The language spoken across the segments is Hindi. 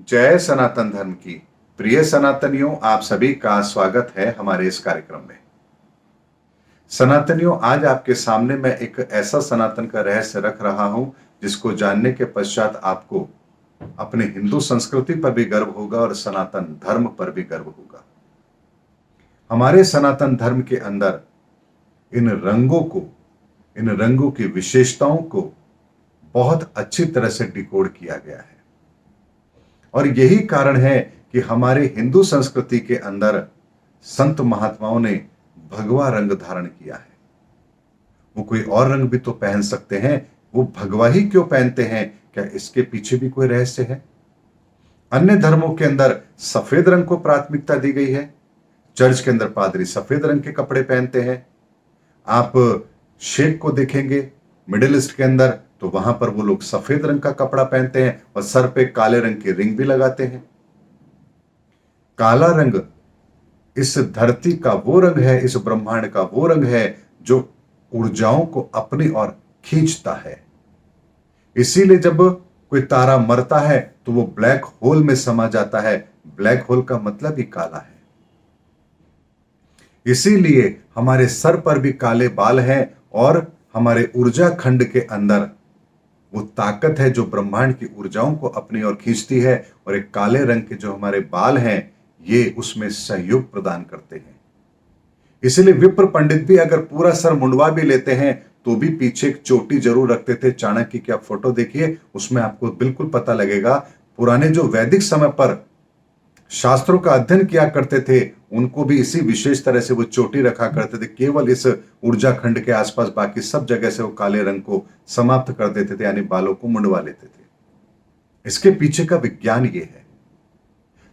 जय सनातन धर्म की प्रिय सनातनियों, आप सभी का स्वागत है हमारे इस कार्यक्रम में। सनातनियों, आज आपके सामने मैं एक ऐसा सनातन का रहस्य रख रहा हूं जिसको जानने के पश्चात आपको अपने हिंदू संस्कृति पर भी गर्व होगा और सनातन धर्म पर भी गर्व होगा। हमारे सनातन धर्म के अंदर इन रंगों की विशेषताओं को बहुत अच्छी तरह से डिकोड किया गया है और यही कारण है कि हमारे हिंदू संस्कृति के अंदर संत महात्माओं ने भगवा रंग धारण किया है। वो कोई और रंग भी तो पहन सकते हैं, वो भगवा ही क्यों पहनते हैं? क्या इसके पीछे भी कोई रहस्य है? अन्य धर्मों के अंदर सफेद रंग को प्राथमिकता दी गई है। चर्च के अंदर पादरी सफेद रंग के कपड़े पहनते हैं। आप शेख को देखेंगे मिडिल ईस्ट के अंदर, तो वहां पर वो लोग सफेद रंग का कपड़ा पहनते हैं और सर पे काले रंग की रिंग भी लगाते हैं। काला रंग इस धरती का वो रंग है, इस ब्रह्मांड का वो रंग है जो ऊर्जाओं को अपनी ओर खींचता है। इसीलिए जब कोई तारा मरता है तो वो ब्लैक होल में समा जाता है। ब्लैक होल का मतलब ही काला है। इसीलिए हमारे सर पर भी काले बाल हैं और हमारे ऊर्जा खंड के अंदर वो ताकत है जो ब्रह्मांड की ऊर्जाओं को अपनी ओर खींचती है और एक काले रंग के जो हमारे बाल हैं ये उसमें सहयोग प्रदान करते हैं। इसलिए विप्र पंडित भी अगर पूरा सर मुंडवा भी लेते हैं तो भी पीछे एक चोटी जरूर रखते थे। चाणक्य की आप फोटो देखिए, उसमें आपको बिल्कुल पता लगेगा। पुराने जो वैदिक समय पर शास्त्रों का अध्ययन किया करते थे उनको भी इसी विशेष तरह से वो चोटी रखा करते थे, केवल इस ऊर्जा खंड के आसपास। बाकी सब जगह से वो काले रंग को समाप्त कर देते थे, यानी बालों को मुंडवा लेते थे। इसके पीछे का विज्ञान ये है।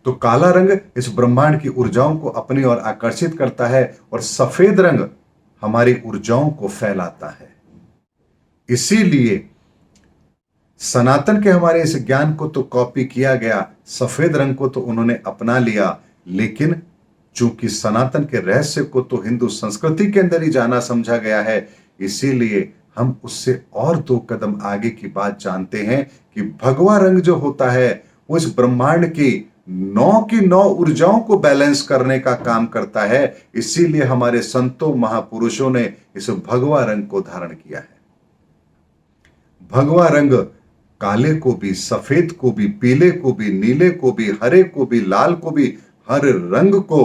तो काला रंग इस ब्रह्मांड की ऊर्जाओं को अपनी ओर आकर्षित करता है और सफेद रंग हमारी ऊर्जाओं को फैलाता है। इसीलिए सनातन के हमारे इस ज्ञान को तो कॉपी किया गया, सफेद रंग को तो उन्होंने अपना लिया, लेकिन चूंकि सनातन के रहस्य को तो हिंदू संस्कृति के अंदर ही जाना समझा गया है, इसीलिए हम उससे और दो कदम आगे की बात जानते हैं कि भगवा रंग जो होता है वो इस ब्रह्मांड की नौ ऊर्जाओं को बैलेंस करने का काम करता है। इसीलिए हमारे संतों महापुरुषों ने इस भगवा रंग को धारण किया है। भगवा रंग काले को भी, सफेद को भी, पीले को भी, नीले को भी, हरे को भी, लाल को भी, हर रंग को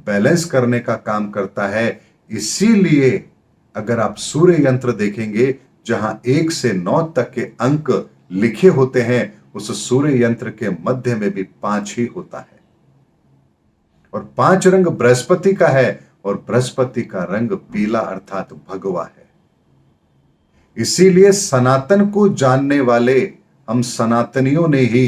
बैलेंस करने का काम करता है। इसीलिए अगर आप सूर्य यंत्र देखेंगे जहां 1 से 9 तक के अंक लिखे होते हैं, उस सूर्य यंत्र के मध्य में भी 5 ही होता है और 5 रंग बृहस्पति का है और बृहस्पति का रंग पीला अर्थात भगवा है। इसीलिए सनातन को जानने वाले हम सनातनियों ने ही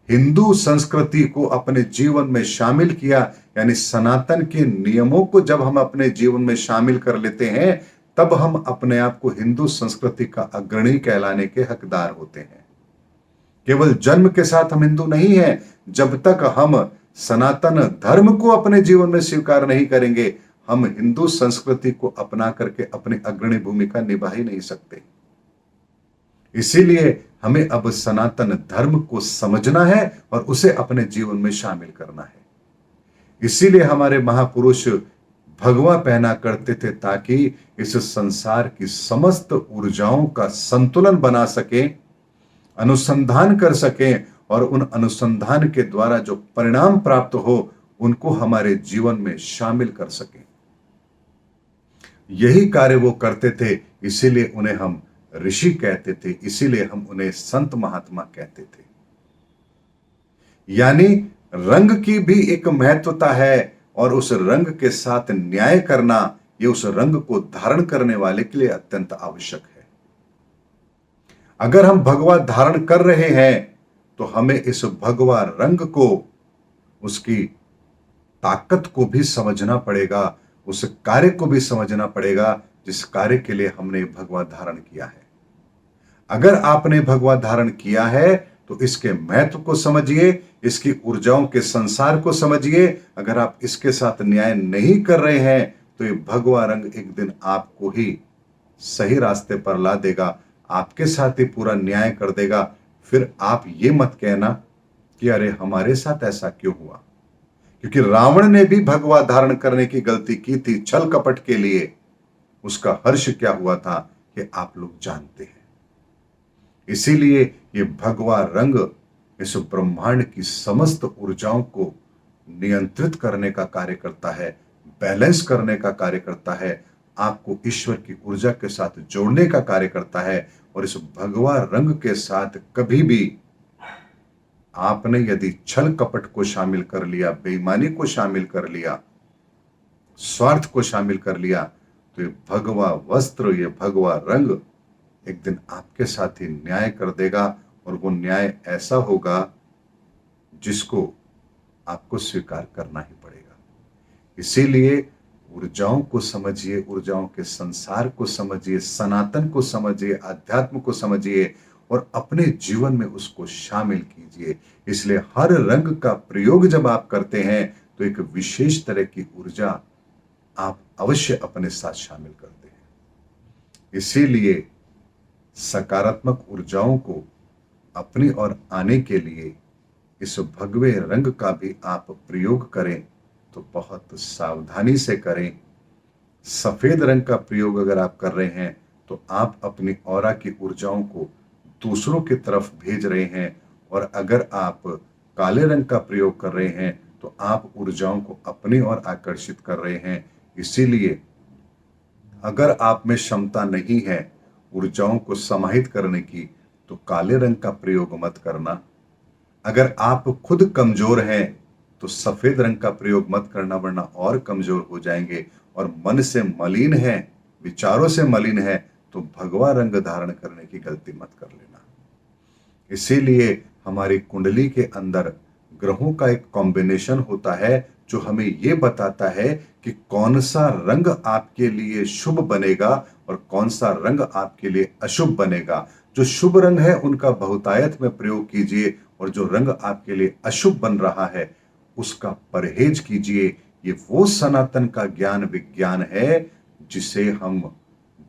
हिंदू संस्कृति को अपने जीवन में शामिल किया। यानी सनातन के नियमों को जब हम अपने जीवन में शामिल कर लेते हैं तब हम अपने आप को हिंदू संस्कृति का अग्रणी कहलाने के हकदार होते हैं। केवल जन्म के साथ हम हिंदू नहीं हैं। जब तक हम सनातन धर्म को अपने जीवन में स्वीकार नहीं करेंगे, हम हिंदू संस्कृति को अपना करके अपनी अग्रणी भूमिका निभा ही नहीं सकते। इसीलिए हमें अब सनातन धर्म को समझना है और उसे अपने जीवन में शामिल करना है। इसीलिए हमारे महापुरुष भगवा पहना करते थे ताकि इस संसार की समस्त ऊर्जाओं का संतुलन बना सके, अनुसंधान कर सकें और उन अनुसंधान के द्वारा जो परिणाम प्राप्त हो उनको हमारे जीवन में शामिल कर सकें। यही कार्य वो करते थे, इसीलिए उन्हें हम ऋषि कहते थे, इसीलिए हम उन्हें संत महात्मा कहते थे। यानी रंग की भी एक महत्वता है और उस रंग के साथ न्याय करना ये उस रंग को धारण करने वाले के लिए अत्यंत आवश्यक है। अगर हम भगवा धारण कर रहे हैं तो हमें इस भगवा रंग को, उसकी ताकत को भी समझना पड़ेगा, उस कार्य को भी समझना पड़ेगा जिस कार्य के लिए हमने भगवा धारण किया है। अगर आपने भगवा धारण किया है तो इसके महत्व को समझिए, इसकी ऊर्जाओं के संसार को समझिए। अगर आप इसके साथ न्याय नहीं कर रहे हैं तो ये भगवा रंग एक दिन आपको ही सही रास्ते पर ला देगा, आपके साथ ही पूरा न्याय कर देगा। फिर आप ये मत कहना कि अरे हमारे साथ ऐसा क्यों हुआ। क्योंकि रावण ने भी भगवा धारण करने की गलती की थी छल कपट के लिए। उसका हर्ष क्या हुआ था कि आप लोग जानते हैं। इसीलिए ये भगवा रंग इस ब्रह्मांड की समस्त ऊर्जाओं को नियंत्रित करने का कार्य करता है, बैलेंस करने का कार्य करता है, आपको ईश्वर की ऊर्जा के साथ जोड़ने का कार्य करता है। और इस भगवा रंग के साथ कभी भी आपने यदि छल कपट को शामिल कर लिया, बेईमानी को शामिल कर लिया, स्वार्थ को शामिल कर लिया, तो ये भगवा वस्त्र, ये भगवा रंग एक दिन आपके साथ ही न्याय कर देगा। और वो न्याय ऐसा होगा जिसको आपको स्वीकार करना ही पड़ेगा। इसीलिए ऊर्जाओं को समझिए, ऊर्जाओं के संसार को समझिए, सनातन को समझिए, अध्यात्म को समझिए और अपने जीवन में उसको शामिल कीजिए। इसलिए हर रंग का प्रयोग जब आप करते हैं तो एक विशेष तरह की ऊर्जा आप अवश्य अपने साथ शामिल करते हैं। इसीलिए सकारात्मक ऊर्जाओं को अपनी ओर आने के लिए इस भगवे रंग का भी आप प्रयोग करें तो बहुत सावधानी से करें। सफेद रंग का प्रयोग अगर आप कर रहे हैं तो आप अपनी ऑरा की ऊर्जाओं को दूसरों की तरफ भेज रहे हैं। और अगर आप काले रंग का प्रयोग कर रहे हैं तो आप ऊर्जाओं को अपनी ओर आकर्षित कर रहे हैं। इसीलिए अगर आप में क्षमता नहीं है ऊर्जाओं को समाहित करने की तो काले रंग का प्रयोग मत करना। अगर आप खुद कमजोर हैं तो सफेद रंग का प्रयोग मत करना, वरना और कमजोर हो जाएंगे। और मन से मलिन है, विचारों से मलिन है तो भगवा रंग धारण करने की गलती मत कर लेना। इसीलिए हमारी कुंडली के अंदर ग्रहों का एक कॉम्बिनेशन होता है जो हमें यह बताता है कि कौन सा रंग आपके लिए शुभ बनेगा और कौन सा रंग आपके लिए अशुभ बनेगा। जो शुभ रंग है उनका बहुतायत में प्रयोग कीजिए और जो रंग आपके लिए अशुभ बन रहा है उसका परहेज कीजिए। ये वो सनातन का ज्ञान विज्ञान है जिसे हम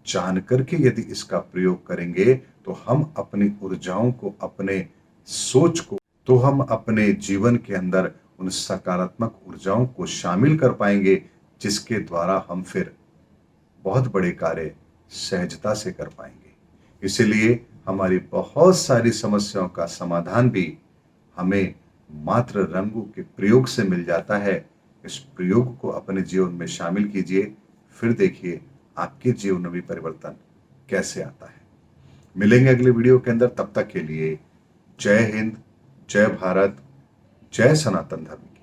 जानकर के यदि इसका प्रयोग करेंगे तो हम अपनी ऊर्जाओं को, अपने सोच को, तो हम अपने जीवन के अंदर उन सकारात्मक ऊर्जाओं को शामिल कर पाएंगे जिसके द्वारा हम फिर बहुत बड़े कार्य सहजता से कर पाएंगे। इसीलिए हमारी बहुत सारी समस्याओं का समाधान भी हमें मात्र रंगों के प्रयोग से मिल जाता है। इस प्रयोग को अपने जीवन में शामिल कीजिए, फिर देखिए आपके जीवन में भी परिवर्तन कैसे आता है। मिलेंगे अगले वीडियो के अंदर, तब तक के लिए जय हिंद, जय भारत, जय सनातन धर्म।